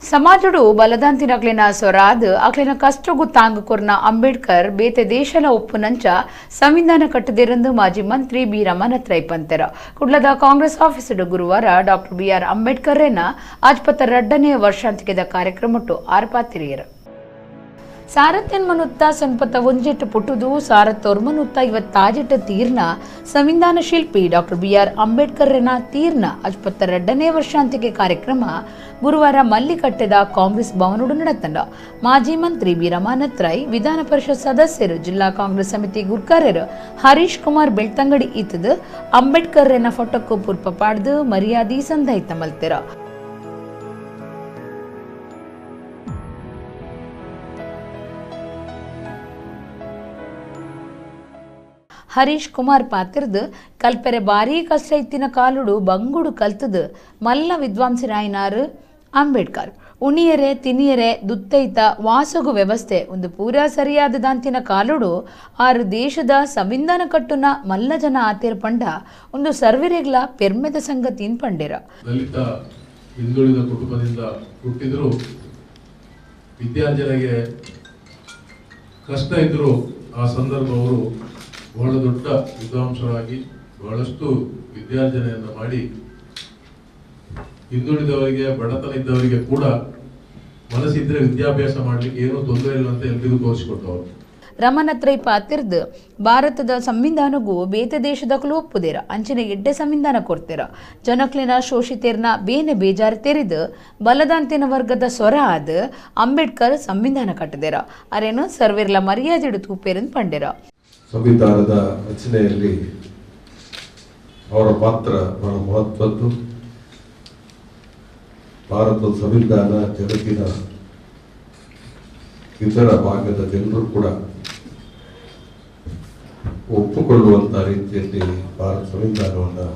ಸಮಾಜಡು ಬಲದಂತಿನಕ್ಲಿನ ಸೊರಾದ್ ಅಕ್ಲಿನ ಕಷ್ಟಗು ತಾಂಗುಕೊರ್ನ ಅಂಬೇಡ್ಕರ್ ಬೇತೆ ದೇಶಲ ಒಪ್ಪುನಂಚ ಸಂವಿಧಾನ ಕಟ್ಟದಿರಂದು ಮಾಜಿ ಮಂತ್ರಿ ಬಿ ರಮಣತ್ರೈ ಪಂತೆರ ಕುಡ್ಲದ ಕಾಂಗ್ರೆಸ್ ಆಫೀಸಡು ಗುರುವಾರ ಡಾಕ್ಟರ್ ಬಿ.ಆರ್. ಅಂಬೇಡ್ಕರ್ ರೇನ ಆಜ್ಪತ್ತ 2ನೇ ವರ್ಷಾಂತಿಕೆದ ಕಾರ್ಯಕ್ರಮಟ್ಟು ಆರ್ಪಾತಿರಿಯರು ಸಾರತ್ಯನ್ ಮನುತ್ತ ಸಂಪತ್ತ ಒಂಜೆಟ್ಟು ಪುಟ್ಟುದು ಸಾರತ್ತೋರ್ಮನುತ್ತ ಇವತ್ತಾಜಿಟ್ಟ ತೀರ್ನ ಸಂವಿಧಾನ ಶಿಲ್ಪಿ ಡಾಕ್ಟರ್ ಬಿ.ಆರ್. ಅಂಬೇಡ್ಕರ್ ರೇನ ತೀರ್ನ ಆಜ್ಪತ್ತ 2ನೇ ವರ್ಷಾಂತಿಕೆ ಕಾರ್ಯಕ್ರಮ ಗುರುವಾರ ಮಲ್ಲಿಕಟ್ಟೆದ ಕಾಂಗ್ರೆಸ್ ಭವನಡು ನಡೆತಂಡ ಮಾಜಿ ಮಂತ್ರಿ ಬಿ ರಮಾನತ್ರೈ ವಿಧಾನ ಪರಿಷತ್ ಸದಸ್ಯರು ಜಿಲ್ಲಾ ಕಾಂಗ್ರೆಸ್ ಸಮಿತಿ ಗುರ್ಕಾರ್ಯರು ಹರೀಶ್ ಕುಮಾರ್ ಬೆಳ್ತಂಗಡಿ ಇತ್ತದು ಅಂಬೇಡ್ಕರ್ ರೇನ ಫೋಟೋಕ್ಕೂ ಪುರ್ಪ ಪಾಡ್ದು ಮರ್ಯಾದಿ ಸಂದೈತ ಮಲ್ತೆರ ಹರೀಶ್ ಕುಮಾರ್ ಪಾತಿರ್ದು ಕಲ್ಪೆರೆ ಬಾರಿ ಕಷ್ಟ ಇತ್ತಿನ ಕಾಲುಡು ಬಂಗುಡು ಕಲ್ತದು ಮಲ್ಲ ವಿದ್ವಾಂಸರಾಯಿನಾರು ಅಂಬೇಡ್ಕರ್ ಉಣಿಯರೆ ತಿನಿಯರೆ ದುತ್ತೈತ ವಾಸಗು ವ್ಯವಸ್ಥೆ ಒಂದು ಪೂರಾ ಸರಿಯಾದ ದಾಂತಿನ ಕಾಲುಡು ಆರು ದೇಶದ ಸಂವಿಧಾನ ಕಟ್ಟುನ ಮಲ್ಲ ಜನ ಆತೇರ್ ಪಂಡ ಒಂದು ಸರ್ವಿರೆಗ್ಲ ಪೆರ್ಮೆದ ಸಂಗತಿನ್ ಪಂಡಿರ ದಲಿತ ಹಿಂದುಳಿದ ಕುಟುಂಬದಿಂದ ಹುಟ್ಟಿದ್ರು ವಿದ್ಯಾರ್ಥಿಗಳಿಗೆ ಕಷ್ಟ ಇದ್ರು ಆ ಸಂದರ್ಭ ಅವರು ಬಹಳ ದೊಡ್ಡ ವಿದ್ವಾಂಸರಾಗಿ ಬಹಳಷ್ಟು ವಿದ್ಯಾರ್ಜನೆಯನ್ನು ಮಾಡಿ ಹಿಂದುಳಿದವರಿಗೆ ಬಡತನ ಇದ್ದವರಿಗೆ ಕೂಡ ಮನಸ್ಸಿದ್ರೆ ವಿದ್ಯಾಭ್ಯಾಸ ಮಾಡ್ಲಿಕ್ಕೆ ಏನೂ ತೊಂದರೆ ಇಲ್ಲ ಅಂತ ಎಲ್ರಿಗೂ ತೋರಿಸಿಕೊಟ್ಟವರು. ರಮಣತ್ರೈ ಪಾತಿರ್ದು ಭಾರತದ ಸಂವಿಧಾನಗೂ ಬೇತೆ ದೇಶದಕ್ಕೂ ಒಪ್ಪುದೇರ ಅಂಚಿನ ಎಡ್ಡೆ ಸಂವಿಧಾನ ಕೊಡ್ತೇರ ಜನಕ್ಲಿನ ಶೋಷಿತೇರ್ನ ಬೇನೆ ಬೇಜಾರು ತೆರೆದು ಬಲದಂತಿನ ವರ್ಗದ ಸ್ವರ ಆದ ಅಂಬೇಡ್ಕರ್ ಸಂವಿಧಾನ ಕಟ್ಟದೇರ ಅರೇನು ಸರ್ವೇರ್ಲ ಮರ್ಯಾದೆ ತೂಪೇರನ್ ಪಂಡೇರ. ಸಂವಿಧಾನದ ರಚನೆಯಲ್ಲಿ ಅವರ ಪಾತ್ರ ಬಹಳ ಮಹತ್ವದ್ದು. ಭಾರತದ ಸಂವಿಧಾನ ಜಗತ್ತಿನ ಇತರ ಭಾಗದ ಜನರು ಕೂಡ ಒಪ್ಪಿಕೊಳ್ಳುವಂಥ ರೀತಿಯಲ್ಲಿ ಭಾರತ ಸಂವಿಧಾನವನ್ನು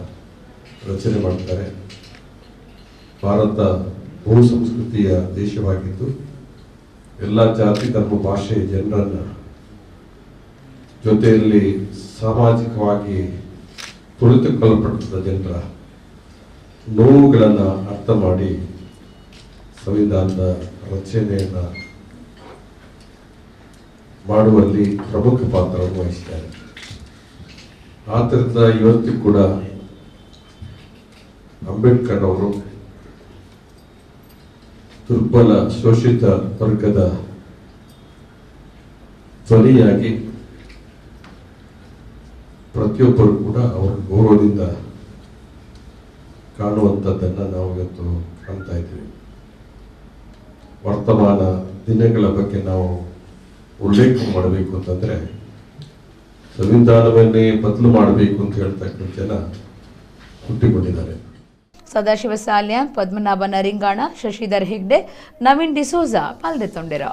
ರಚನೆ ಮಾಡ್ತಾರೆ. ಭಾರತ ಬಹು ಸಂಸ್ಕೃತಿಯ ದೇಶವಾಗಿದ್ದು ಎಲ್ಲ ಜಾತಿ ಧರ್ಮ ಭಾಷೆಯ ಜನರನ್ನು ಜೊತೆಯಲ್ಲಿ ಸಾಮಾಜಿಕವಾಗಿ ತುಳಿತುಕೊಳ್ಳಲ್ಪಟ್ಟ ಜನರ ನೋವುಗಳನ್ನು ಅರ್ಥ ಮಾಡಿ ಸಂವಿಧಾನದ ರಚನೆಯನ್ನು ಮಾಡುವಲ್ಲಿ ಪ್ರಮುಖ ಪಾತ್ರವನ್ನು ವಹಿಸಿದ್ದಾರೆ. ಆದ್ದರಿಂದ ಇವತ್ತು ಕೂಡ ಅಂಬೇಡ್ಕರ್ ಅವರು ದುರ್ಬಲ ಶೋಷಿತ ವರ್ಗದ ಧ್ವನಿಯಾಗಿ ಪ್ರತಿಯೊಬ್ಬರು ಕೂಡ ಅವರ ಗೌರವದಿಂದ ಕಾಣುವಂಥದ್ದನ್ನು ನಾವು ಇವತ್ತು ಕಾಣ್ತಾ ಇದ್ದೀವಿ. ವರ್ತಮಾನ ದಿನಗಳ ಬಗ್ಗೆ ನಾವು ಉಲ್ಲೇಖ ಮಾಡಬೇಕು ಅಂತಂದರೆ ಸಂವಿಧಾನವನ್ನೇ ಬದಲು ಮಾಡಬೇಕು ಅಂತ ಹೇಳ್ತಕ್ಕಂಥ ಜನ ಹುಟ್ಟಿಕೊಂಡಿದ್ದಾರೆ. ಸದಾಶಿವ ಸಾಲ್ಯ, ಪದ್ಮನಾಭ ನರಿಂಗಾಣ, ಶಶಿಧರ್ ಹೆಗ್ಡೆ, ನವೀನ್ ಡಿಸೋಜಾ ಪಾಲ್ಗೊಳ್ಳಿದ್ದಾರೆ.